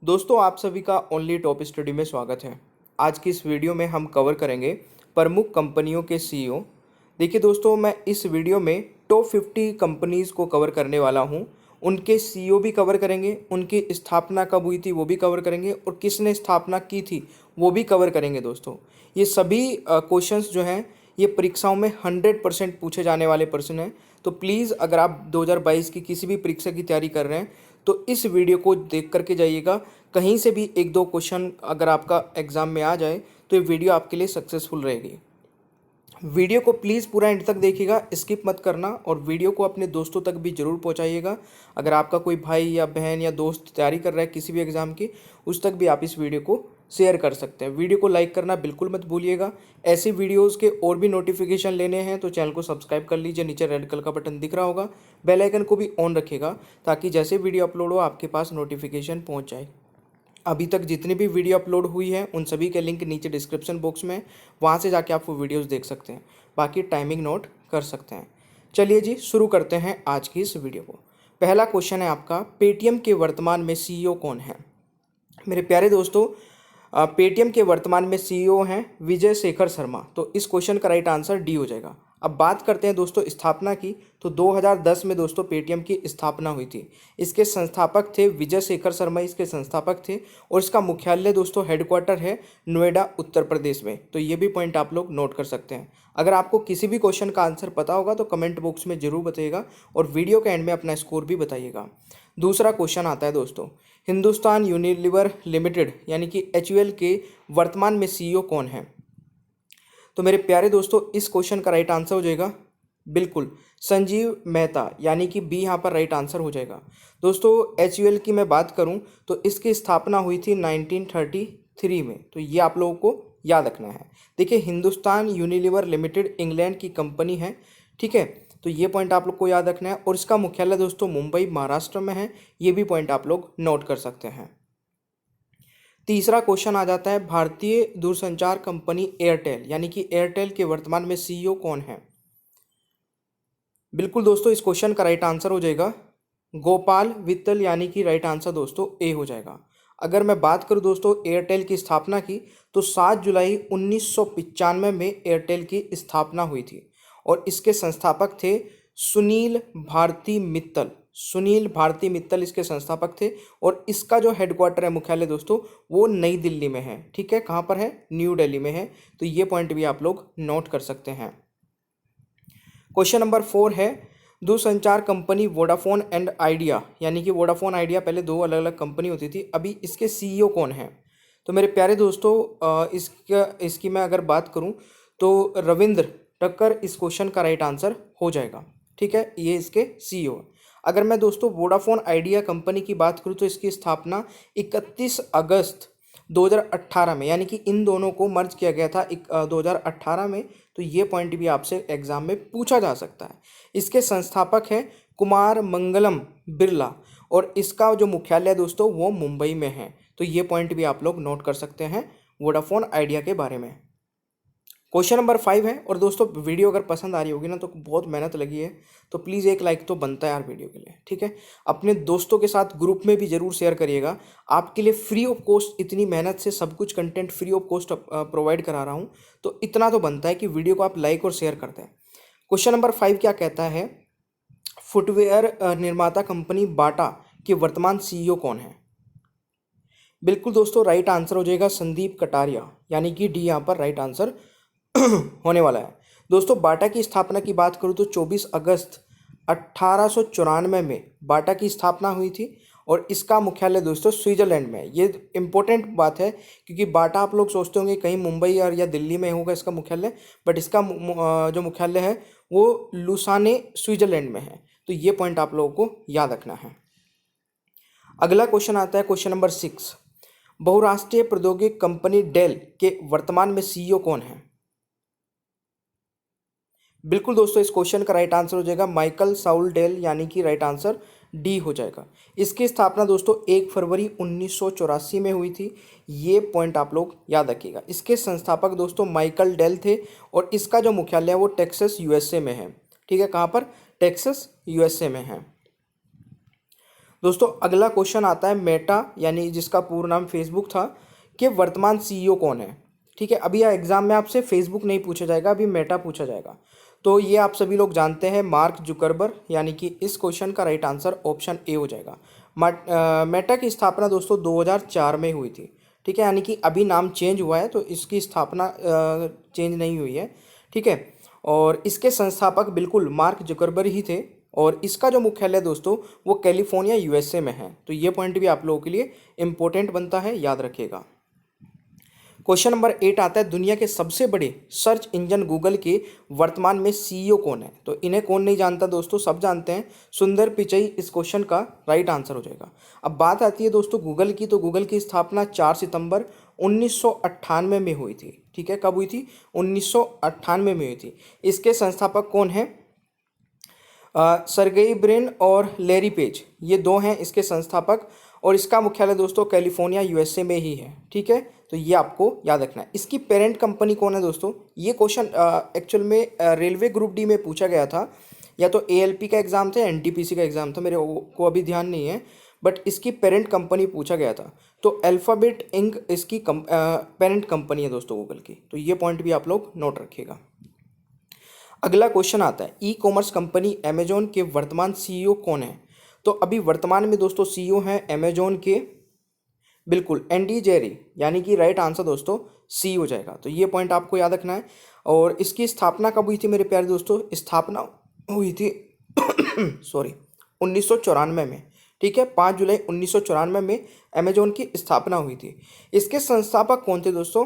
दोस्तों आप सभी का ओनली टॉप स्टडी में स्वागत है। आज की इस वीडियो में हम कवर करेंगे प्रमुख कंपनियों के सीईओ। देखिए दोस्तों, मैं इस वीडियो में टॉप 50 कंपनीज़ को कवर करने वाला हूं। उनके सीईओ भी कवर करेंगे, उनकी स्थापना कब हुई थी वो भी कवर करेंगे, और किसने स्थापना की थी वो भी कवर करेंगे। दोस्तों ये सभी क्वेश्चंस जो हैं ये परीक्षाओं में 100% पूछे जाने वाले प्रश्न हैं। तो प्लीज़ अगर आप 2022 की किसी भी परीक्षा की तैयारी कर रहे हैं तो इस वीडियो को देख करके जाइएगा। कहीं से भी एक दो क्वेश्चन अगर आपका एग्ज़ाम में आ जाए तो ये वीडियो आपके लिए सक्सेसफुल रहेगी। वीडियो को प्लीज़ पूरा एंड तक देखिएगा, स्किप मत करना, और वीडियो को अपने दोस्तों तक भी ज़रूर पहुंचाइएगा। अगर आपका कोई भाई या बहन या दोस्त तैयारी कर रहा है किसी भी एग्ज़ाम की, उस तक भी आप इस वीडियो को शेयर कर सकते हैं। वीडियो को लाइक करना बिल्कुल मत भूलिएगा। ऐसी वीडियोज़ के और भी नोटिफिकेशन लेने हैं तो चैनल को सब्सक्राइब कर लीजिए, नीचे रेड कलर का बटन दिख रहा होगा, बेल आइकन को भी ऑन रखिएगा ताकि जैसे वीडियो अपलोड हो आपके पास नोटिफिकेशन पहुँच जाए। अभी तक जितनी भी वीडियो अपलोड हुई है उन सभी के लिंक नीचे डिस्क्रिप्शन बॉक्स में, वहाँ से जाके आप वो वीडियोस देख सकते हैं, बाकी टाइमिंग नोट कर सकते हैं। चलिए जी शुरू करते हैं आज की इस वीडियो को। पहला क्वेश्चन है आपका, पेटीएम के वर्तमान में सीईओ कौन है? मेरे प्यारे दोस्तों, पेटीएम के वर्तमान में सीईओ हैं विजय शेखर शर्मा। तो इस क्वेश्चन का राइट आंसर डी हो जाएगा। अब बात करते हैं दोस्तों स्थापना की, तो 2010 में दोस्तों पेटीएम की स्थापना हुई थी। इसके संस्थापक थे विजय शेखर शर्मा, इसके संस्थापक थे, और इसका मुख्यालय दोस्तों हेडक्वार्टर है नोएडा उत्तर प्रदेश में। तो ये भी पॉइंट आप लोग नोट कर सकते हैं। अगर आपको किसी भी क्वेश्चन का आंसर पता होगा तो कमेंट बॉक्स में जरूर बताइएगा, और वीडियो के एंड में अपना स्कोर भी बताइएगा। दूसरा क्वेश्चन आता है दोस्तों, हिंदुस्तान यूनिलीवर लिमिटेड यानी कि HUL के वर्तमान में सीईओ कौन है? तो मेरे प्यारे दोस्तों इस क्वेश्चन का राइट आंसर हो जाएगा बिल्कुल संजीव मेहता, यानी कि बी यहाँ पर राइट आंसर हो जाएगा। दोस्तों HUL की मैं बात करूँ तो इसकी स्थापना हुई थी 1933 में। तो ये आप लोगों को याद रखना है। देखिए हिंदुस्तान यूनिलीवर लिमिटेड इंग्लैंड की कंपनी है, ठीक है। तो ये पॉइंट आप लोग को याद रखना है, और इसका मुख्यालय दोस्तों मुंबई महाराष्ट्र में है। ये भी पॉइंट आप लोग नोट कर सकते हैं। तीसरा क्वेश्चन आ जाता है, भारतीय दूरसंचार कंपनी एयरटेल यानी कि एयरटेल के वर्तमान में सीईओ कौन है? बिल्कुल दोस्तों इस क्वेश्चन का राइट आंसर हो जाएगा गोपाल वित्तल, यानी कि राइट आंसर दोस्तों ए हो जाएगा। अगर मैं बात करूं दोस्तों एयरटेल की स्थापना की, तो 7 जुलाई 1995 में एयरटेल की स्थापना हुई थी, और इसके संस्थापक थे सुनील भारती मित्तल। सुनील भारती मित्तल इसके संस्थापक थे, और इसका जो हेडक्वार्टर है मुख्यालय दोस्तों वो नई दिल्ली में है, ठीक है। कहाँ पर है? न्यू दिल्ली में है। तो ये पॉइंट भी आप लोग नोट कर सकते हैं। क्वेश्चन नंबर 4 है, दूरसंचार कंपनी वोडाफोन एंड आइडिया यानी कि वोडाफोन आइडिया पहले दो अलग अलग कंपनी होती थी, अभी इसके सीईओ कौन है? तो मेरे प्यारे दोस्तों इसकी मैं अगर बात करूं तो रविंद्र टक्कर इस क्वेश्चन का राइट आंसर हो जाएगा, ठीक है। ये इसके सीईओ। अगर मैं दोस्तों वोडाफोन आइडिया कंपनी की बात करूं तो इसकी स्थापना 31 अगस्त 2018 में, यानी कि इन दोनों को मर्ज किया गया था 2018 में। तो ये पॉइंट भी आपसे एग्जाम में पूछा जा सकता है। इसके संस्थापक हैं कुमार मंगलम बिरला, और इसका जो मुख्यालय दोस्तों वो मुंबई में है। तो ये पॉइंट भी आप लोग नोट कर सकते हैं वोडाफोन आइडिया के बारे में। क्वेश्चन नंबर 5 है, और दोस्तों वीडियो अगर पसंद आ रही होगी ना तो बहुत मेहनत लगी है, तो प्लीज़ एक लाइक तो बनता है यार वीडियो के लिए, ठीक है। अपने दोस्तों के साथ ग्रुप में भी ज़रूर शेयर करिएगा। आपके लिए फ्री ऑफ कॉस्ट इतनी मेहनत से सब कुछ content free of cost provide करा रहा हूँ, तो इतना तो बनता है कि वीडियो को आप लाइक और शेयर करते हैं। क्वेश्चन नंबर 5 क्या कहता है, फुटवेयर निर्माता कंपनी बाटा के वर्तमान सीईओ कौन है? बिल्कुल दोस्तों राइट आंसर हो जाएगा संदीप कटारिया, यानी कि डी यहाँ पर राइट आंसर होने वाला है। दोस्तों बाटा की स्थापना की बात करूँ तो 24 अगस्त 1894 में बाटा की स्थापना हुई थी, और इसका मुख्यालय दोस्तों स्विट्जरलैंड में है। ये इंपॉर्टेंट बात है क्योंकि बाटा आप लोग सोचते होंगे कहीं मुंबई और या दिल्ली में होगा इसका मुख्यालय, बट इसका जो मुख्यालय है वो लुसाने स्विट्जरलैंड में है। तो ये पॉइंट आप लोगों को याद रखना है। अगला क्वेश्चन आता है क्वेश्चन नंबर 6, बहुराष्ट्रीय प्रौद्योगिकी कंपनी डेल के वर्तमान में सीईओ कौन है? बिल्कुल दोस्तों इस क्वेश्चन का राइट आंसर हो जाएगा माइकल साउल डेल, यानी कि राइट आंसर डी हो जाएगा। इसकी स्थापना दोस्तों 1 फरवरी 1984 में हुई थी। ये पॉइंट आप लोग याद रखिएगा। इसके संस्थापक दोस्तों माइकल डेल थे, और इसका जो मुख्यालय है वो टेक्सास USA में है, ठीक है। कहाँ पर? टेक्सास USA में है। दोस्तों अगला क्वेश्चन आता है मेटा यानी जिसका पूर्ण नाम फेसबुक था कि वर्तमान सीईओ कौन है। ठीक है, अभी यह एग्जाम में आपसे फेसबुक नहीं पूछा जाएगा, अभी मेटा पूछा जाएगा। तो ये आप सभी लोग जानते हैं मार्क जुकरबर्ग, यानी कि इस क्वेश्चन का राइट आंसर ऑप्शन ए हो जाएगा। मेटा की स्थापना दोस्तों 2004 में हुई थी। ठीक है, यानी कि अभी नाम चेंज हुआ है, तो इसकी स्थापना चेंज नहीं हुई है। ठीक है, और इसके संस्थापक बिल्कुल मार्क जुकरबर्ग ही थे, और इसका जो मुख्यालय दोस्तों वो कैलिफोर्निया यूएसए में है। तो ये पॉइंट भी आप लोगों के लिए इंपॉर्टेंट बनता है, याद रखिएगा। क्वेश्चन नंबर 8 आता है दुनिया के सबसे बड़े सर्च इंजन गूगल के वर्तमान में सीईओ कौन है। तो इन्हें कौन नहीं जानता दोस्तों, सब जानते हैं, सुंदर पिचई इस क्वेश्चन का राइट आंसर हो जाएगा। अब बात आती है दोस्तों गूगल की, तो गूगल की स्थापना 4 सितंबर 1998 में हुई थी। ठीक है, कब हुई थी? 1998 में हुई थी। इसके संस्थापक कौन हैं? सरगेई ब्रिन और लैरी पेज, ये दो हैं इसके संस्थापक, और इसका मुख्यालय दोस्तों कैलिफोर्निया यूएसए में ही है। ठीक है, तो ये आपको याद रखना है। इसकी पेरेंट कंपनी कौन है दोस्तों? ये क्वेश्चन एक्चुअल में रेलवे ग्रुप डी में पूछा गया था, या तो एएलपी का एग्जाम था या एनटीपीसी का एग्जाम था, मेरे को अभी ध्यान नहीं है, बट इसकी पेरेंट कंपनी पूछा गया था। तो अल्फ़ाबेट इंक इसकी पेरेंट कंपनी है दोस्तों गूगल की। तो ये पॉइंट भी आप लोग नोट रखिएगा। अगला क्वेश्चन आता है ई कॉमर्स कंपनी अमेजोन के वर्तमान सीईओ कौन है। तो अभी वर्तमान में दोस्तों सीईओ हैं अमेजोन के बिल्कुल एंडी जेरी, यानी कि राइट आंसर दोस्तों सी हो जाएगा। तो ये पॉइंट आपको याद रखना है। और इसकी स्थापना कब हुई थी मेरे प्यारे दोस्तों? स्थापना हुई थी सॉरी 1994 में। ठीक है, 5 जुलाई 1994 में अमेजोन की स्थापना हुई थी। इसके संस्थापक कौन थे दोस्तों?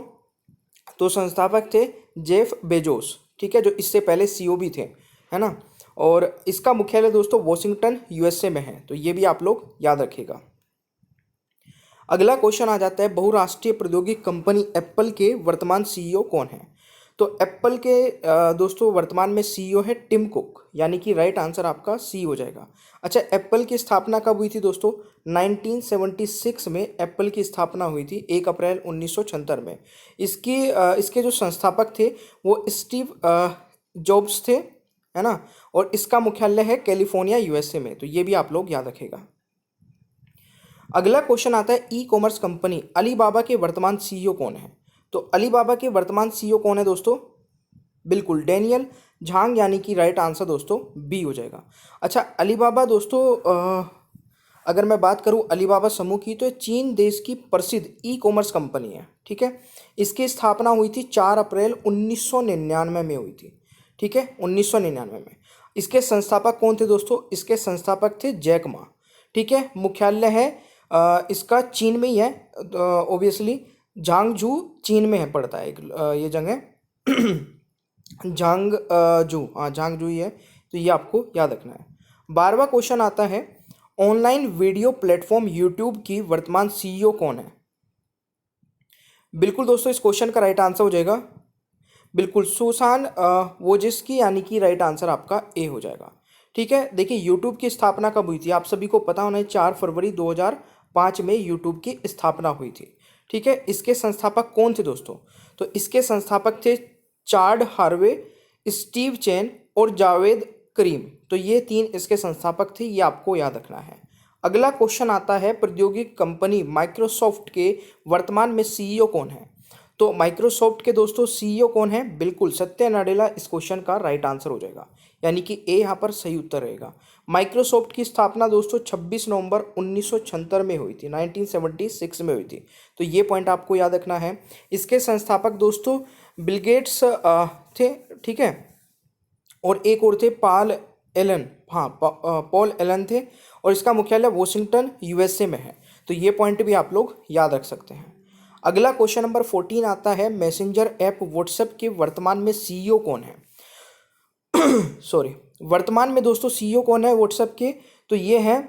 तो संस्थापक थे जेफ बेजोस। ठीक है, जो इससे पहले सीईओ भी थे, है ना। और इसका मुख्यालय दोस्तों वॉशिंगटन यूएसए में है। तो ये भी आप लोग याद रखिएगा। अगला क्वेश्चन आ जाता है बहुराष्ट्रीय प्रौद्योगिकी कंपनी एप्पल के वर्तमान सीईओ कौन है। तो एप्पल के दोस्तों वर्तमान में सीईओ है टिम कुक, यानी कि राइट आंसर आपका सी हो जाएगा। अच्छा, एप्पल की स्थापना कब हुई थी दोस्तों? 1976 में एप्पल की स्थापना हुई थी, 1 अप्रैल 1976 में। इसके जो संस्थापक थे वो स्टीव जॉब्स थे, है ना, और इसका मुख्यालय है कैलिफोर्निया यूएसए में। तो ये भी आप लोग याद रखेगा। अगला क्वेश्चन आता है ई कॉमर्स कंपनी अलीबाबा के वर्तमान सीईओ कौन है। तो अलीबाबा के वर्तमान सीईओ कौन है दोस्तों? बिल्कुल डेनियल झांग, यानी कि राइट आंसर दोस्तों बी हो जाएगा। अच्छा, अलीबाबा दोस्तों अगर मैं बात करूं अलीबाबा समूह की, तो चीन देश की प्रसिद्ध ई कॉमर्स कंपनी है। ठीक है, इसकी स्थापना हुई थी 4 अप्रैल 1999 में हुई थी। ठीक है, 1999 में। इसके संस्थापक कौन थे दोस्तों? इसके संस्थापक थे जैक मा। ठीक है, मुख्यालय है इसका चीन में ही है, ऑब्वियसली झांगझू चीन में है, पड़ता है ये जगह झांगझू, हाँ झांगझू ही है। तो ये आपको याद रखना है। 12वां क्वेश्चन आता है ऑनलाइन वीडियो प्लेटफॉर्म यूट्यूब की वर्तमान सीईओ कौन है। बिल्कुल दोस्तों इस क्वेश्चन का राइट आंसर हो जाएगा बिल्कुल सुसान वोजिस्की, यानी कि राइट आंसर आपका ए हो जाएगा। ठीक है, देखिए यूट्यूब की स्थापना कब हुई थी? आप सभी को पता होना है, 4 फरवरी 2005 में यूट्यूब की स्थापना हुई थी। ठीक है, इसके संस्थापक कौन थे दोस्तों? तो इसके संस्थापक थे चार्ड हार्वे, स्टीव चेन और जावेद करीम। तो ये 3 इसके संस्थापक थे, ये आपको याद रखना है। अगला क्वेश्चन आता है प्रौद्योगिकी कंपनी माइक्रोसॉफ्ट के वर्तमान में सीईओ कौन है। तो माइक्रोसॉफ्ट के दोस्तों सीईओ कौन है? बिल्कुल सत्या नाडेला इस क्वेश्चन का राइट आंसर हो जाएगा, यानी कि ए यहाँ पर सही उत्तर रहेगा। माइक्रोसॉफ्ट की स्थापना दोस्तों 26 नवंबर 1976 में हुई थी, 1976 में हुई थी। तो ये पॉइंट आपको याद रखना है। इसके संस्थापक दोस्तों बिल गेट्स थे। ठीक है, और एक और थे पॉल एलन, हाँ पॉल एलन थे, और इसका मुख्यालय वॉशिंगटन यूएसए में है। तो ये पॉइंट भी आप लोग याद रख सकते हैं। अगला क्वेश्चन नंबर 14 आता है मैसेंजर ऐप व्हाट्सएप के वर्तमान में सीईओ कौन है। सॉरी, वर्तमान में दोस्तों सीईओ कौन है व्हाट्सएप के? तो ये हैं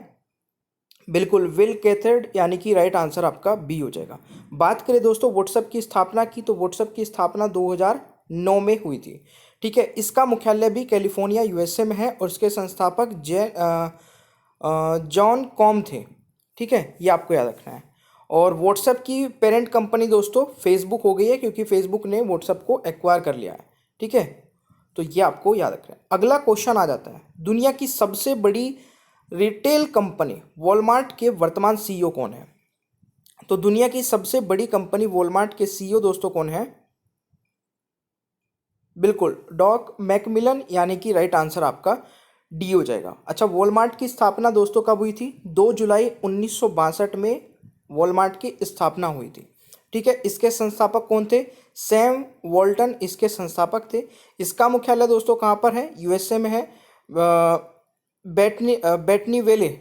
बिल्कुल विल कैथर्ड, यानी कि राइट आंसर आपका बी हो जाएगा। बात करें दोस्तों व्हाट्सएप की स्थापना की, तो व्हाट्सएप की स्थापना 2009 में हुई थी। ठीक है, इसका मुख्यालय भी कैलिफोर्निया यूएसए में है, और इसके संस्थापक जॉन कॉम थे। ठीक है, ये आपको याद रखना है। और व्हाट्सएप की पेरेंट कंपनी दोस्तों फेसबुक हो गई है, क्योंकि फेसबुक ने व्हाट्सएप को एक्वायर कर लिया है। ठीक है, तो ये आपको याद रखना है। अगला क्वेश्चन आ जाता है दुनिया की सबसे बड़ी रिटेल कंपनी वॉलमार्ट के वर्तमान सीईओ कौन है? तो दुनिया की सबसे बड़ी कंपनी वॉलमार्ट के सीईओ दोस्तों कौन है? बिल्कुल डॉग मैकमिलन, यानी कि राइट आंसर आपका डी हो जाएगा। अच्छा, वॉलमार्ट की स्थापना दोस्तों कब हुई थी? 2 जुलाई 1962 में वॉलमार्ट की स्थापना हुई थी। ठीक है, इसके संस्थापक कौन थे? सैम वॉल्टन इसके संस्थापक थे। इसका मुख्यालय दोस्तों कहाँ पर है? यूएसए में है। बेटनी वेले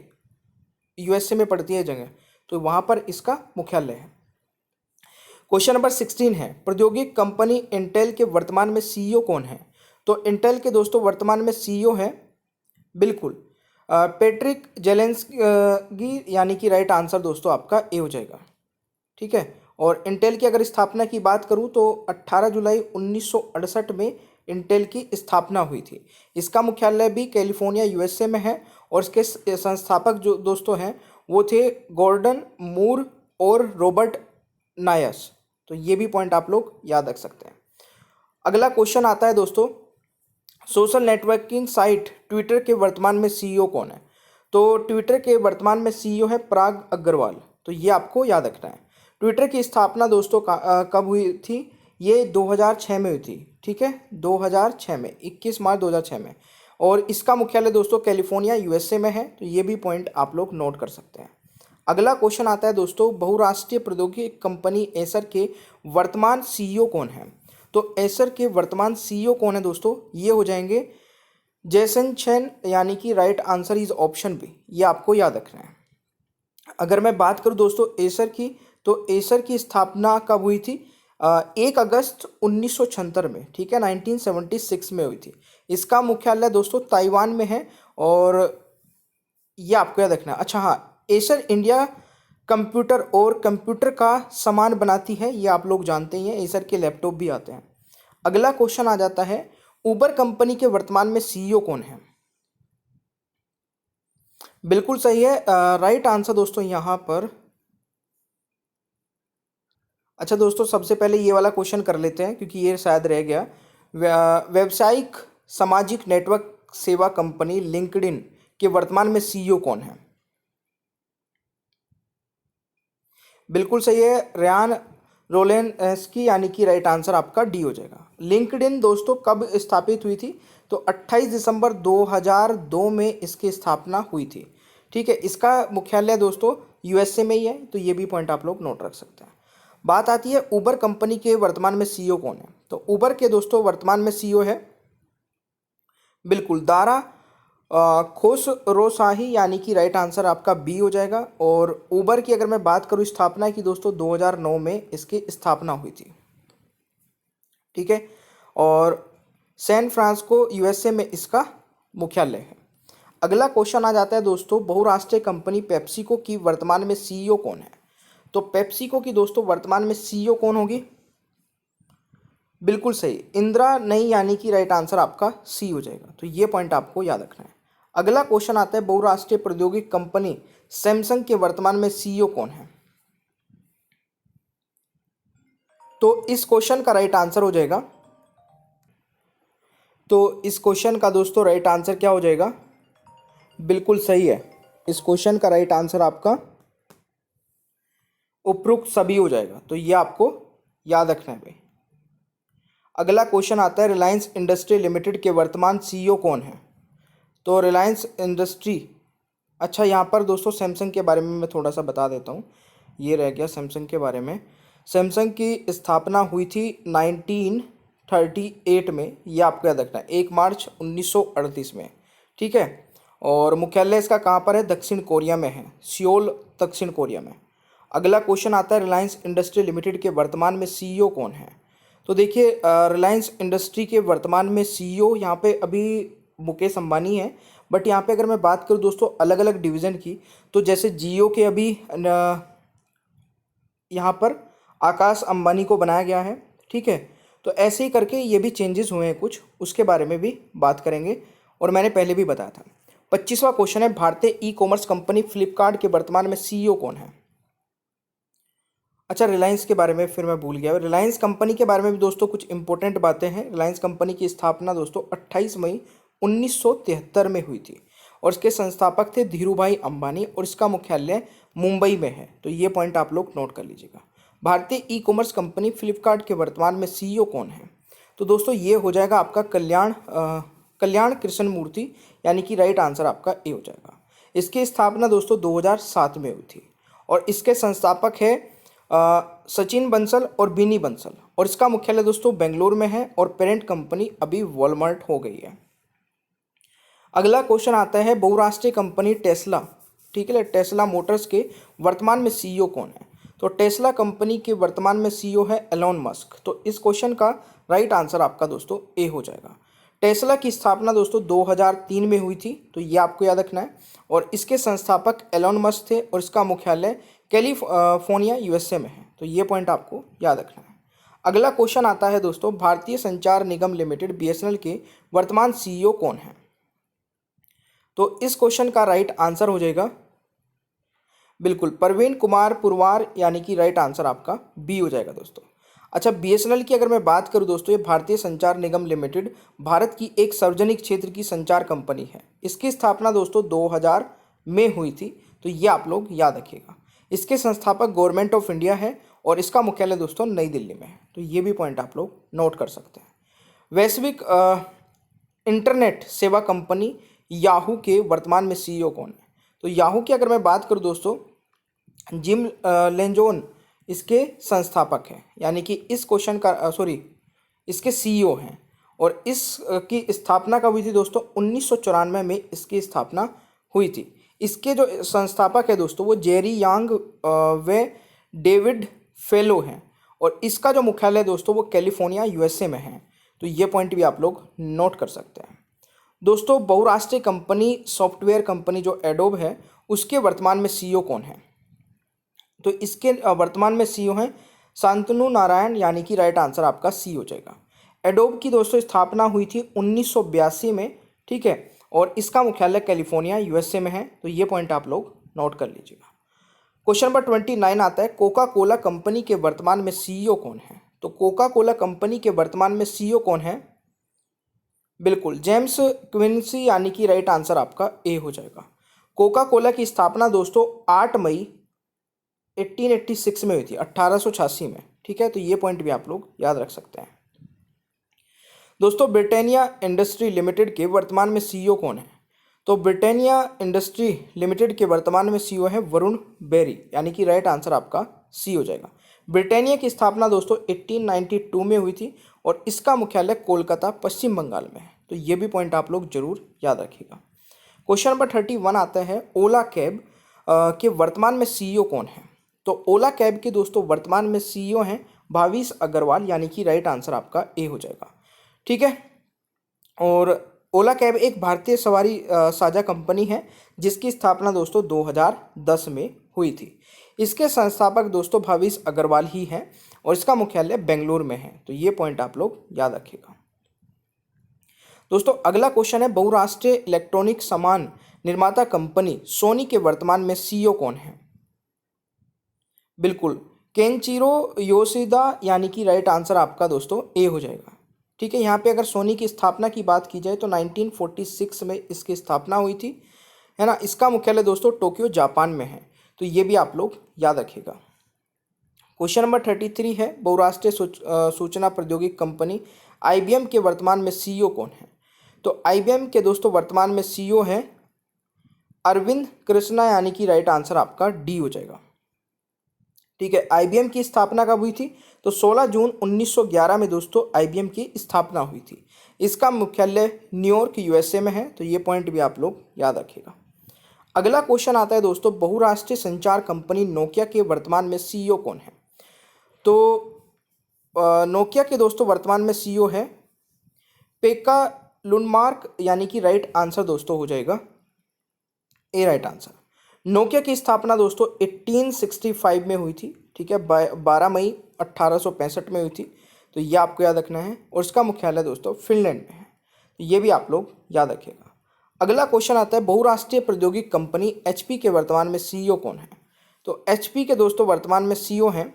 यूएसए में पड़ती है जगह, तो वहाँ पर इसका मुख्यालय है। क्वेश्चन नंबर 16 है, प्रौद्योगिकी कंपनी इंटेल के वर्तमान में सीईओ कौन है? तो इंटेल के दोस्तों वर्तमान में सीईओ है बिल्कुल पेट्रिक जेलेंस्की, यानी कि राइट आंसर दोस्तों आपका ए हो जाएगा। ठीक है, और इंटेल की अगर स्थापना की बात करूं तो 18 जुलाई 1968 में इंटेल की स्थापना हुई थी। इसका मुख्यालय भी कैलिफोर्निया यूएसए में है, और इसके संस्थापक जो दोस्तों हैं वो थे गॉर्डन मूर और रॉबर्ट नायस। तो ये भी पॉइंट आप लोग याद रख सकते हैं। अगला क्वेश्चन आता है दोस्तों, सोशल नेटवर्किंग साइट ट्विटर के वर्तमान में सीईओ कौन है? तो ट्विटर के वर्तमान में सीईओ है पराग अग्रवाल। तो ये आपको याद रखना है। ट्विटर की स्थापना दोस्तों कब हुई थी? ये 2006 में हुई थी। ठीक है, 2006 में, 21 मार्च 2006 में, और इसका मुख्यालय दोस्तों कैलिफोर्निया यूएसए में है। तो ये भी पॉइंट आप लोग नोट कर सकते हैं। अगला क्वेश्चन आता है दोस्तों, बहुराष्ट्रीय प्रौद्योगिकी कंपनी एसर के वर्तमान सीईओ कौन है? तो एसर के वर्तमान सीईओ कौन है दोस्तों? ये हो जाएंगे जेसन चेन, यानी कि right answer is option B. ये आपको याद रखना है। अगर मैं बात करूं दोस्तों एसर की, तो एसर की स्थापना कब हुई थी? 1 अगस्त 1976 में। ठीक है, 1976 में हुई थी। इसका मुख्यालय दोस्तों ताइवान में है, और ये आपको याद रखना है। अच्छा हाँ, एसर इंडिया कंप्यूटर और कंप्यूटर का सामान बनाती है, ये आप लोग जानते ही हैं। एसर के लैपटॉप भी आते हैं। अगला क्वेश्चन आ जाता है, उबर कंपनी के वर्तमान में सीईओ कौन है? बिल्कुल सही है, राइट आंसर दोस्तों यहाँ पर। अच्छा दोस्तों, सबसे पहले ये वाला क्वेश्चन कर लेते हैं क्योंकि ये शायद रह गया। व्यावसायिक सामाजिक नेटवर्क सेवा कंपनी लिंक्डइन के वर्तमान में सीईओ कौन है? बिल्कुल सही है, रयान रोलेनस्की, यानी कि राइट आंसर आपका डी हो जाएगा। लिंक्डइन दोस्तों कब स्थापित हुई थी? तो 28 दिसंबर 2002 में इसकी स्थापना हुई थी। ठीक है, इसका मुख्यालय दोस्तों यूएसए में ही है। तो ये भी पॉइंट आप लोग नोट रख सकते हैं। बात आती है उबर कंपनी के वर्तमान में सीईओ कौन है? तो उबर के दोस्तों वर्तमान में सीईओ है बिल्कुल दारा खोसरोशाही, यानी कि राइट आंसर आपका बी हो जाएगा। और उबर की अगर मैं बात करूं स्थापना की दोस्तों, 2009 में इसकी स्थापना हुई थी। ठीक है, और सैन फ्रांसिस्को यूएसए में इसका मुख्यालय है। अगला क्वेश्चन आ जाता है दोस्तों, बहुराष्ट्रीय कंपनी पेप्सिको की वर्तमान में सीईओ कौन है? तो पेप्सिको की दोस्तों वर्तमान में सीईओ कौन होगी? बिल्कुल सही, इंदिरा नई, यानी कि राइट आंसर आपका सी हो जाएगा। तो ये पॉइंट आपको याद रखना है। अगला क्वेश्चन आता है, बहुराष्ट्रीय प्रौद्योगिकी कंपनी सैमसंग के वर्तमान में सीईओ कौन है? तो इस क्वेश्चन का राइट आंसर हो जाएगा, तो इस क्वेश्चन का दोस्तों राइट आंसर क्या हो जाएगा? बिल्कुल सही है, इस क्वेश्चन का राइट आंसर आपका उपरोक्त सभी हो जाएगा। तो ये आपको याद रखना है भाई। अगला क्वेश्चन आता है, रिलायंस इंडस्ट्री लिमिटेड के वर्तमान सीईओ कौन है? तो रिलायंस इंडस्ट्री, अच्छा यहाँ पर दोस्तों सैमसंग के बारे में मैं थोड़ा सा बता देता हूँ। ये रह गया सैमसंग के बारे में। सैमसंग की स्थापना हुई थी 1938 में, ये आपको याद रखना है, 1 मार्च 1938 में। ठीक है, और मुख्यालय इसका कहाँ पर है? दक्षिण कोरिया में है, सियोल दक्षिण कोरिया में। अगला क्वेश्चन आता है, रिलायंस इंडस्ट्री लिमिटेड के वर्तमान में सीईओ कौन है? तो देखिए रिलायंस इंडस्ट्री के वर्तमान में सीईओ यहाँ पे अभी मुकेश अंबानी है। बट यहाँ पे अगर मैं बात करूँ दोस्तों अलग अलग डिवीज़न की, तो जैसे जियो के अभी यहाँ पर आकाश अंबानी को बनाया गया है। ठीक है, तो ऐसे ही करके ये भी चेंजेस हुए हैं कुछ, उसके बारे में भी बात करेंगे, और मैंने पहले भी बताया था। 25वां क्वेश्चन है, भारतीय ई कॉमर्स कंपनी फ्लिपकार्ट के वर्तमान में सीईओ कौन है? अच्छा, रिलायंस के बारे में फिर मैं भूल गया। रिलायंस कंपनी के बारे में भी दोस्तों कुछ इंपॉर्टेंट बातें हैं। रिलायंस कंपनी की स्थापना दोस्तों 28 मई 1973 में हुई थी, और इसके संस्थापक थे धीरूभाई अंबानी और इसका मुख्यालय मुंबई में है। तो ये पॉइंट आप लोग नोट कर लीजिएगा। भारतीय ई कॉमर्स कंपनी फ्लिपकार्ट के वर्तमान में सीईओ कौन है? तो दोस्तों ये हो जाएगा आपका कल्याण कृष्ण मूर्ति, यानी कि राइट आंसर आपका ए हो जाएगा। इसकी स्थापना दोस्तों 2007 में हुई थी और इसके संस्थापक है सचिन बंसल और बिनी बंसल और इसका मुख्यालय दोस्तों बेंगलोर में है और पेरेंट कंपनी अभी वॉलमार्ट हो गई है। अगला क्वेश्चन आता है बहुराष्ट्रीय कंपनी टेस्ला, ठीक है, टेस्ला मोटर्स के वर्तमान में सीईओ कौन है? तो टेस्ला कंपनी के वर्तमान में सीईओ है एलोन मस्क। तो इस क्वेश्चन का राइट आंसर आपका दोस्तों ए हो जाएगा। टेस्ला की स्थापना दोस्तों 2003 में हुई थी, तो ये आपको याद रखना है और इसके संस्थापक एलोन मस्क थे और इसका मुख्यालय कैलिफोर्निया यूएसए में है। तो ये पॉइंट आपको याद रखना है। अगला क्वेश्चन आता है दोस्तों भारतीय संचार निगम लिमिटेड बीएसएनएल के वर्तमान सीईओ कौन है? तो इस क्वेश्चन का राइट आंसर हो जाएगा बिल्कुल प्रवीण कुमार पुरवार, यानी कि राइट आंसर आपका बी हो जाएगा दोस्तों। अच्छा, बीएसएनएल की अगर मैं बात करूं दोस्तों, ये भारतीय संचार निगम लिमिटेड भारत की एक सार्वजनिक क्षेत्र की संचार कंपनी है। इसकी स्थापना दोस्तों 2000 में हुई थी, तो ये आप लोग याद रखिएगा। इसके संस्थापक गवर्नमेंट ऑफ इंडिया है और इसका मुख्यालय दोस्तों नई दिल्ली में है। तो ये भी पॉइंट आप लोग नोट कर सकते हैं। वैश्विक इंटरनेट सेवा कंपनी याहू के वर्तमान में सीईओ कौन है? तो याहू की अगर मैं बात करूं दोस्तों, जिम लेंजोन इसके संस्थापक हैं, यानी कि इस क्वेश्चन का इसके सीईओ हैं और इसकी स्थापना कब हुई थी दोस्तों? 1994 में इसकी स्थापना हुई थी। इसके जो संस्थापक है दोस्तों वो जेरी यांग व डेविड फेलो हैं और इसका जो मुख्यालय दोस्तों वो कैलिफोर्निया यूएसए में है। तो ये पॉइंट भी आप लोग नोट कर सकते हैं। दोस्तों बहुराष्ट्रीय कंपनी सॉफ्टवेयर कंपनी जो एडोब है उसके वर्तमान में सीईओ कौन है? तो इसके वर्तमान में सीईओ हैं शांतनु नारायण, यानी कि राइट आंसर आपका सी हो जाएगा। एडोब की दोस्तों स्थापना हुई थी 1982 में, ठीक है, और इसका मुख्यालय कैलिफोर्निया यूएसए में है। तो ये पॉइंट आप लोग नोट कर लीजिएगा। क्वेश्चन नंबर 29 आता है कोका कोला कंपनी के वर्तमान में सीईओ कौन है? तो कोका कोला कंपनी के वर्तमान में सीईओ कौन है? बिल्कुल जेम्स क्विंसी, यानी कि राइट आंसर आपका ए हो जाएगा। कोका कोला की स्थापना दोस्तों 8 मई 1886 में हुई थी, 1886 में, ठीक है। तो ये पॉइंट भी आप लोग याद रख सकते हैं। दोस्तों ब्रिटानिया इंडस्ट्री लिमिटेड के वर्तमान में सीईओ कौन है? तो ब्रिटानिया इंडस्ट्री लिमिटेड के वर्तमान में सीईओ है वरुण बेरी, यानी कि राइट आंसर आपका सी हो जाएगा। ब्रिटानिया की स्थापना दोस्तों 1892 में हुई थी और इसका मुख्यालय कोलकाता पश्चिम बंगाल में है। तो ये भी पॉइंट आप लोग जरूर याद रखिएगा। क्वेश्चन नंबर 31 आता है ओला कैब के वर्तमान में सीईओ कौन है? तो ओला कैब के दोस्तों वर्तमान में सीईओ हैं भाविश अग्रवाल, यानी कि राइट आंसर आपका ए हो जाएगा, ठीक है। और ओला कैब एक भारतीय सवारी साझा कंपनी है जिसकी स्थापना दोस्तों 2010 में हुई थी। इसके संस्थापक दोस्तों भाविश अग्रवाल ही हैं और इसका मुख्यालय बेंगलुरु में है। तो ये पॉइंट आप लोग याद रखिएगा। दोस्तों अगला क्वेश्चन है बहुराष्ट्रीय इलेक्ट्रॉनिक सामान निर्माता कंपनी सोनी के वर्तमान में सीईओ कौन है? बिल्कुल केंचिरो योशिदा, यानी कि राइट आंसर आपका दोस्तों ए हो जाएगा, ठीक है। यहाँ पे अगर सोनी की स्थापना की बात की जाए तो 1946 में इसकी स्थापना हुई थी, है ना। इसका मुख्यालय दोस्तों टोक्यो जापान में है। तो ये भी आप लोग याद रखिएगा। क्वेश्चन नंबर 33 है बहुराष्ट्रीय सूचना प्रौद्योगिकी कंपनी आईबीएम के वर्तमान में सीईओ कौन है? तो आईबीएम के दोस्तों वर्तमान में सीईओ हैं अरविंद कृष्णा, यानी कि राइट आंसर आपका डी हो जाएगा, ठीक है। आईबीएम की स्थापना कब हुई थी? तो 16 जून 1911 में दोस्तों आईबीएम की स्थापना हुई थी। इसका मुख्यालय न्यूयॉर्क यूएसए में है। तो ये पॉइंट भी आप लोग याद रखिएगा। अगला क्वेश्चन आता है दोस्तों बहुराष्ट्रीय संचार कंपनी नोकिया के वर्तमान में सीईओ कौन है? तो नोकिया के दोस्तों वर्तमान में सीईओ है पेक्का लुनमार्क, यानी कि राइट आंसर दोस्तों हो जाएगा ए राइट आंसर। नोकिया की स्थापना दोस्तों 1865 में हुई थी, ठीक है, 12 मई 1865 में हुई थी। तो ये आपको याद रखना है और इसका मुख्यालय दोस्तों फिनलैंड में है। तो ये भी आप लोग याद रखिएगा। अगला क्वेश्चन आता है बहुराष्ट्रीय प्रौद्योगिकी कंपनी एचपी के वर्तमान में सीईओ कौन है? तो एचपी के दोस्तों वर्तमान में सीईओ हैं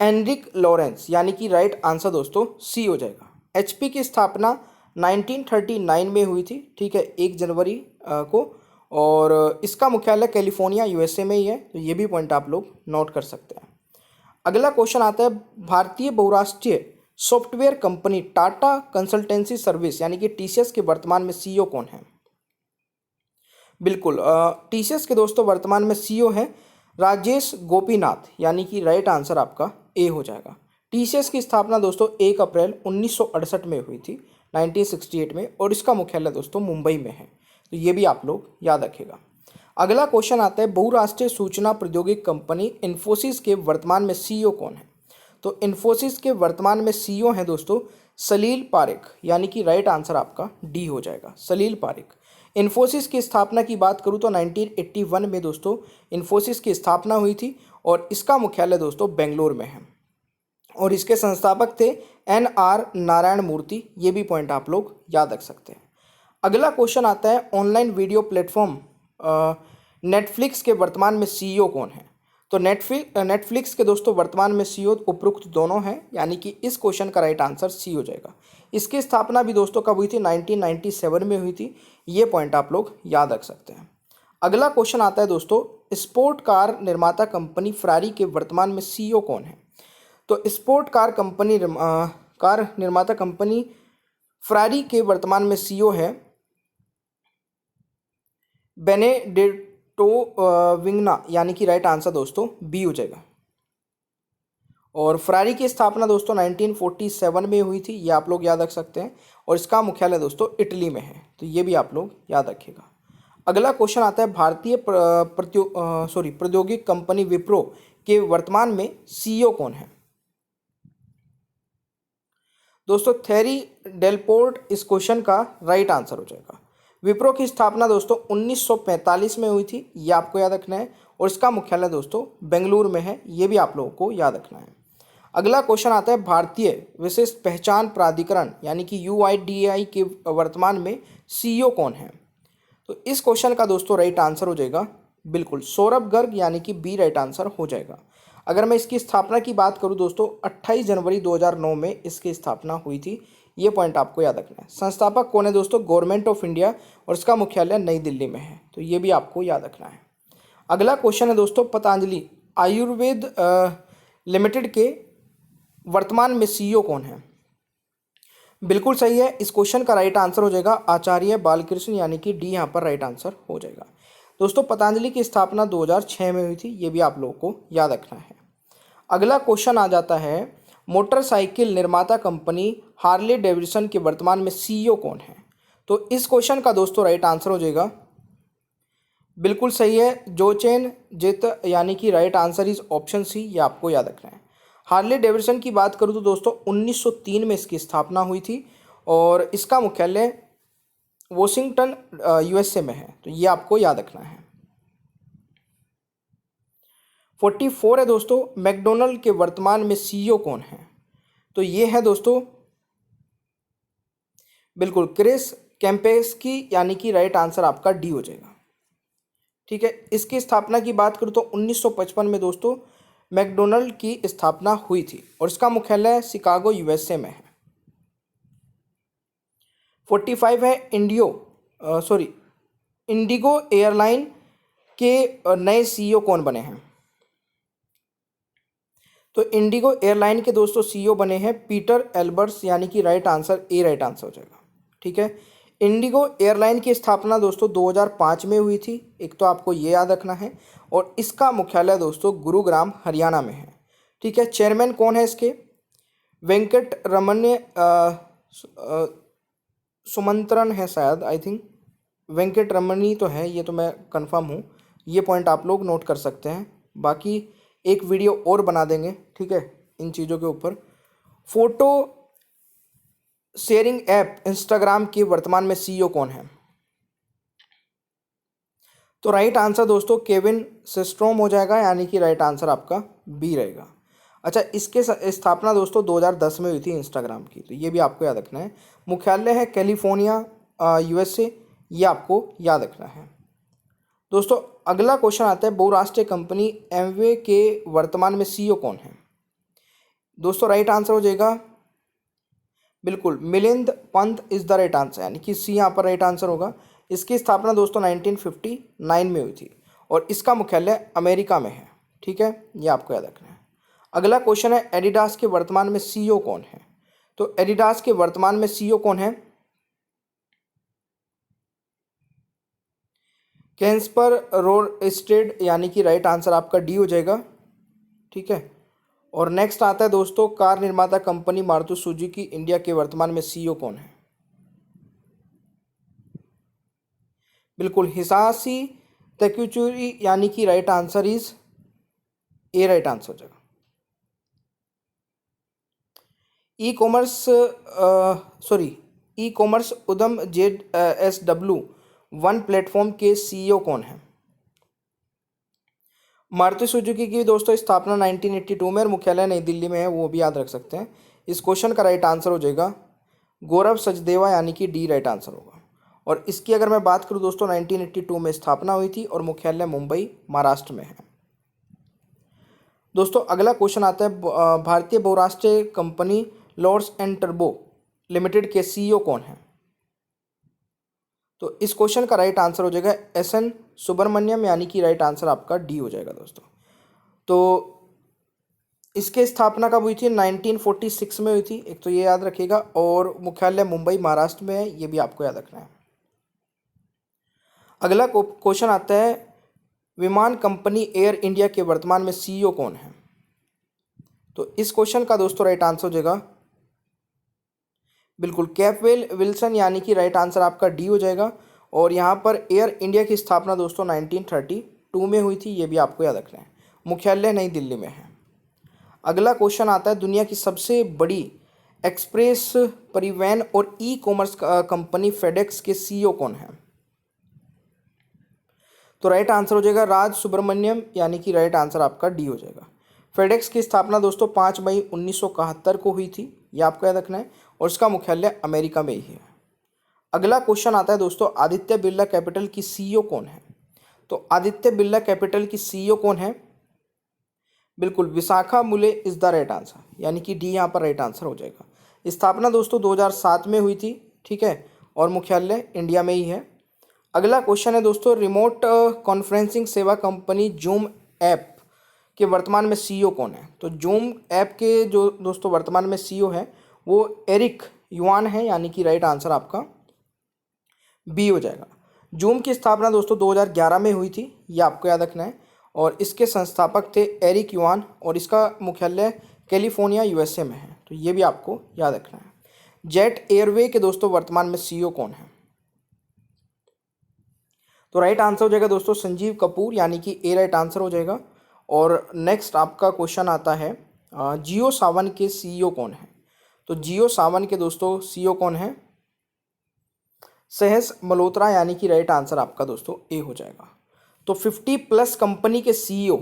एनरिक लॉरेंस, यानी कि राइट आंसर दोस्तों सी हो जाएगा। एचपी की स्थापना 1939 में हुई थी, ठीक है, 1 जनवरी को। और इसका मुख्यालय कैलिफोर्निया यूएसए में ही है, तो ये भी पॉइंट आप लोग नोट कर सकते हैं। अगला क्वेश्चन आता है, भारतीय बहुराष्ट्रीय software company Tata consultancy service यानी कि टीसीएस के वर्तमान में सीईओ कौन है? बिल्कुल, टीसीएस के दोस्तों वर्तमान में सीईओ है राजेश गोपीनाथ, यानी कि राइट आंसर आपका ए हो जाएगा। टीसीएस की स्थापना दोस्तों 1 अप्रैल 1968 में हुई थी, 1968 में, और इसका मुख्यालय दोस्तों मुंबई में है, तो ये भी आप लोग याद रखिएगा। अगला क्वेश्चन आता है, बहुराष्ट्रीय सूचना प्रौद्योगिकी कंपनी इन्फोसिस के वर्तमान में सीईओ कौन है? तो इन्फोसिस के वर्तमान में सीईओ हैं दोस्तों सलील पारेख, यानी कि राइट आंसर आपका डी हो जाएगा, सलील पारेख। इन्फोसिस की स्थापना की बात करूँ तो 1981 में दोस्तों इन्फोसिस की स्थापना हुई थी, और इसका मुख्यालय दोस्तों बेंगलोर में है, और इसके संस्थापक थे NR नारायण मूर्ति, ये भी पॉइंट आप लोग याद रख सकते हैं। अगला क्वेश्चन आता है, ऑनलाइन वीडियो प्लेटफॉर्म नेटफ्लिक्स के वर्तमान में सीईओ कौन है? तो नेटफ्लिक्स के दोस्तों वर्तमान में सीईओ उपरोक्त दोनों हैं, यानी कि इस क्वेश्चन का राइट आंसर सी हो जाएगा। इसकी स्थापना भी दोस्तों कब हुई थी? 1997 में हुई थी, ये पॉइंट आप लोग याद रख सकते हैं। अगला क्वेश्चन आता है दोस्तों, स्पोर्ट कार निर्माता कंपनी फरारी के वर्तमान में सीईओ कौन है? तो स्पोर्ट कार निर्माता कंपनी फरारी के वर्तमान में सीईओ है बेनेडेटो विग्ना, यानी कि राइट आंसर दोस्तों बी हो जाएगा। और फरारी की स्थापना दोस्तों 1947 में हुई थी, ये आप लोग याद रख सकते हैं, और इसका मुख्यालय दोस्तों इटली में है, तो ये भी आप लोग याद रखिएगा। अगला क्वेश्चन आता है, भारतीय प्रौद्योगिकी कंपनी विप्रो के वर्तमान में सीईओ कौन है? दोस्तों थेरी डेलपोर्ट इस क्वेश्चन का राइट आंसर हो जाएगा। विप्रो की स्थापना दोस्तों 1945 में हुई थी, ये आपको याद रखना है, और इसका मुख्यालय दोस्तों बेंगलुरु में है, ये भी आप लोगों को याद रखना है। अगला क्वेश्चन आता है, भारतीय विशिष्ट पहचान प्राधिकरण यानी कि UIDAI के वर्तमान में सीईओ कौन है? तो इस क्वेश्चन का दोस्तों राइट आंसर हो जाएगा बिल्कुल सौरभ गर्ग, यानी कि बी राइट आंसर हो जाएगा। अगर मैं इसकी स्थापना की बात करूं दोस्तों 28 जनवरी 2009 में इसकी स्थापना हुई थी, ये पॉइंट आपको याद रखना है। संस्थापक कौन है दोस्तों? गवर्नमेंट ऑफ इंडिया, और इसका मुख्यालय नई दिल्ली में है, तो ये भी आपको याद रखना है। अगला क्वेश्चन है दोस्तों, पतंजलि आयुर्वेद लिमिटेड के वर्तमान में सीईओ कौन है? बिल्कुल सही है, इस क्वेश्चन का राइट आंसर हो जाएगा आचार्य बालकृष्ण, यानी कि डी यहाँ पर राइट आंसर हो जाएगा। दोस्तों पतंजलि की स्थापना 2006 में हुई थी, ये भी आप लोगों को याद रखना है। अगला क्वेश्चन आ जाता है, मोटरसाइकिल निर्माता कंपनी हार्ले डेविडसन के वर्तमान में सीईओ कौन है? तो इस क्वेश्चन का दोस्तों राइट आंसर हो जाएगा बिल्कुल सही है जोचेन जित, यानी कि right answer is option C, ये आपको याद रखना है। हार्ले डेविडसन की बात करूँ तो दोस्तों 1903 में इसकी स्थापना हुई थी, और इसका मुख्यालय वॉशिंगटन USA में है, तो ये आपको याद रखना है। 44 है दोस्तों, मैकडोनल्ड के वर्तमान में सीईओ कौन है? तो ये है दोस्तों बिल्कुल क्रिस कैम्पेस्की, यानी कि राइट आंसर आपका डी हो जाएगा। ठीक है, इसकी स्थापना की बात करूँ तो 1955 में दोस्तों मैकडोनल्ड की स्थापना हुई थी, और इसका मुख्यालय शिकागो USA में है। 45 है इंडिगो एयरलाइन के नए सीईओ कौन बने हैं? तो इंडिगो एयरलाइन के दोस्तों सीईओ बने हैं पीटर एल्बर्ट्स, यानी कि right answer A right answer हो जाएगा। ठीक है, इंडिगो एयरलाइन की स्थापना दोस्तों 2005 में हुई थी, एक तो आपको ये याद रखना है, और इसका मुख्यालय दोस्तों गुरुग्राम हरियाणा में है। ठीक है, चेयरमैन कौन है इसके? वेंकट रमन्य सुमंत्रन है शायद, आई थिंक वेंकट रमनी तो है, ये तो मैं कंफर्म हूँ, ये पॉइंट आप लोग नोट कर सकते हैं। बाकी एक वीडियो और बना देंगे, ठीक है, इन चीज़ों के ऊपर। फोटो शेयरिंग ऐप इंस्टाग्राम के वर्तमान में सीईओ कौन है? तो राइट आंसर दोस्तों केविन सिस्ट्रोम हो जाएगा, यानी कि राइट आंसर आपका बी रहेगा। अच्छा, इसके स्थापना दोस्तों 2010 में हुई थी इंस्टाग्राम की, तो ये भी आपको याद रखना है। मुख्यालय है कैलिफोर्निया USA, ये आपको याद रखना है। दोस्तों अगला क्वेश्चन आता है, बहुराष्ट्रीय कंपनी एमवे के वर्तमान में सीईओ कौन है? दोस्तों राइट आंसर हो जाएगा बिल्कुल, Milind Pant is the right answer, यानी कि सी यहाँ पर राइट आंसर होगा। इसकी स्थापना दोस्तों 1959 में हुई थी और इसका मुख्यालय अमेरिका में है। ठीक है, ये आपको याद रखना है। अगला क्वेश्चन है, एडिडास के वर्तमान में सीईओ कौन है? तो एडिडास के वर्तमान में सीईओ कौन है? कैस्पर रोरस्टेड, यानी कि राइट आंसर आपका डी हो जाएगा। ठीक है, और नेक्स्ट आता है दोस्तों, कार निर्माता कंपनी मारुति सुजुकी इंडिया के वर्तमान में सीईओ कौन है? बिल्कुल, हिसाशी तकुचुरी, यानी कि right answer is a, right answer हो जाएगा। ई कॉमर्स उद्यम JSW1 प्लेटफॉर्म के सीईओ कौन है? मारुति सुजुकी की दोस्तों स्थापना 1982 में और मुख्यालय नई दिल्ली में है, वो भी याद रख सकते हैं। इस क्वेश्चन का राइट आंसर हो जाएगा गौरव सचदेवा, यानी कि डी राइट आंसर होगा। और इसकी अगर मैं बात करूं दोस्तों, 1982 में स्थापना हुई थी और मुख्यालय मुंबई महाराष्ट्र में है। दोस्तों अगला क्वेश्चन आता है, भारतीय बहुराष्ट्रीय company Lord's and turbo limited के सीईओ कौन है? तो इस क्वेश्चन का राइट आंसर हो जाएगा SN सुब्रमण्यम, यानी कि राइट आंसर आपका डी हो जाएगा दोस्तों। तो इसके स्थापना कब हुई थी? 1946 में हुई थी, एक तो ये याद रखिएगा, और मुख्यालय मुंबई महाराष्ट्र में है, ये भी आपको याद रखना है। अगला क्वेश्चन आता है, विमान कंपनी एयर इंडिया के वर्तमान में सीईओ कौन है? तो इस क्वेश्चन का दोस्तों राइट आंसर हो जाएगा बिल्कुल कैपवेल विल्सन, यानी कि राइट आंसर आपका डी हो जाएगा। और यहाँ पर एयर इंडिया की स्थापना दोस्तों 1932 में हुई थी, ये भी आपको याद रखना है। मुख्यालय नई दिल्ली में है। अगला क्वेश्चन आता है, दुनिया की सबसे बड़ी एक्सप्रेस परिवहन और ई कॉमर्स कंपनी फेडेक्स के सीईओ कौन है? तो राइट आंसर हो जाएगा राज सुब्रमण्यम, यानी कि राइट आंसर आपका डी हो जाएगा। फेडेक्स की स्थापना दोस्तों 5 मई 1971 को हुई थी, ये आपको याद रखना है, और इसका मुख्यालय अमेरिका में ही है। अगला क्वेश्चन आता है दोस्तों, आदित्य बिरला कैपिटल की सीईओ कौन है? तो आदित्य बिरला कैपिटल की सीईओ कौन है? बिल्कुल, विशाखा मुले इज द राइट आंसर, यानी कि डी यहाँ पर राइट आंसर हो जाएगा। स्थापना दोस्तों 2007 में हुई थी। ठीक है, और मुख्यालय इंडिया में ही है। अगला क्वेश्चन है दोस्तों, रिमोट कॉन्फ्रेंसिंग सेवा कंपनी जूम ऐप के वर्तमान में सीईओ कौन है? तो जूम ऐप के जो दोस्तों वर्तमान में सीईओ है वो एरिक युआन है, यानी कि राइट आंसर आपका बी हो जाएगा। जूम की स्थापना दोस्तों 2011 में हुई थी, ये आपको याद रखना है, और इसके संस्थापक थे एरिक युआन, और इसका मुख्यालय कैलिफोर्निया USA में है, तो ये भी आपको याद रखना है। जेट एयरवे के दोस्तों वर्तमान में सीईओ कौन है? तो राइट आंसर हो जाएगा दोस्तों संजीव कपूर, यानी कि ए राइट आंसर हो जाएगा। और नेक्स्ट आपका क्वेश्चन आता है, जियो सावन के सीईओ कौन है? तो जियो सावन के दोस्तों सीईओ कौन है? सहस मल्होत्रा, यानी कि राइट आंसर आपका दोस्तों ए हो जाएगा। तो 50+ कंपनी के सीईओ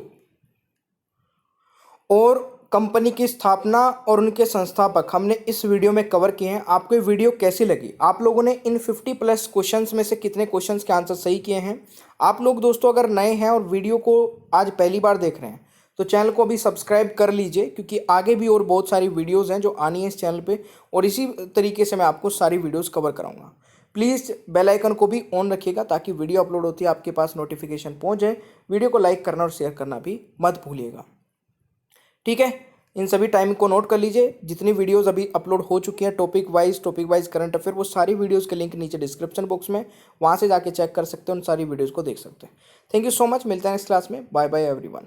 और कंपनी की स्थापना और उनके संस्थापक हमने इस वीडियो में कवर किए हैं। आपको ये वीडियो कैसी लगी? आप लोगों ने इन 50+ क्वेश्चंस में से कितने क्वेश्चंस के आंसर सही किए हैं? आप लोग दोस्तों अगर नए हैं और वीडियो को आज पहली बार देख रहे हैं तो चैनल को अभी सब्सक्राइब कर लीजिए, क्योंकि आगे भी और बहुत सारी वीडियोज़ हैं जो आनी है इस चैनल पर, और इसी तरीके से मैं आपको सारी वीडियोज़ कवर कराऊँगा। प्लीज़ बेल आइकन को भी ऑन रखिएगा ताकि वीडियो अपलोड होती है आपके पास नोटिफिकेशन पहुँच जाए। वीडियो को लाइक करना और शेयर करना भी मत भूलिएगा। ठीक है, इन सभी टाइम को नोट कर लीजिए। जितनी वीडियोस अभी अपलोड हो चुकी हैं टॉपिक वाइज करंट अफेयर, वो सारी वीडियोस के लिंक नीचे डिस्क्रिप्शन बॉक्स में, वहाँ से जाके चेक कर सकते हैं, उन सारी वीडियोस को देख सकते हैं। थैंक यू सो मच, मिलते हैं नेक्स्ट क्लास में। Bye bye everyone.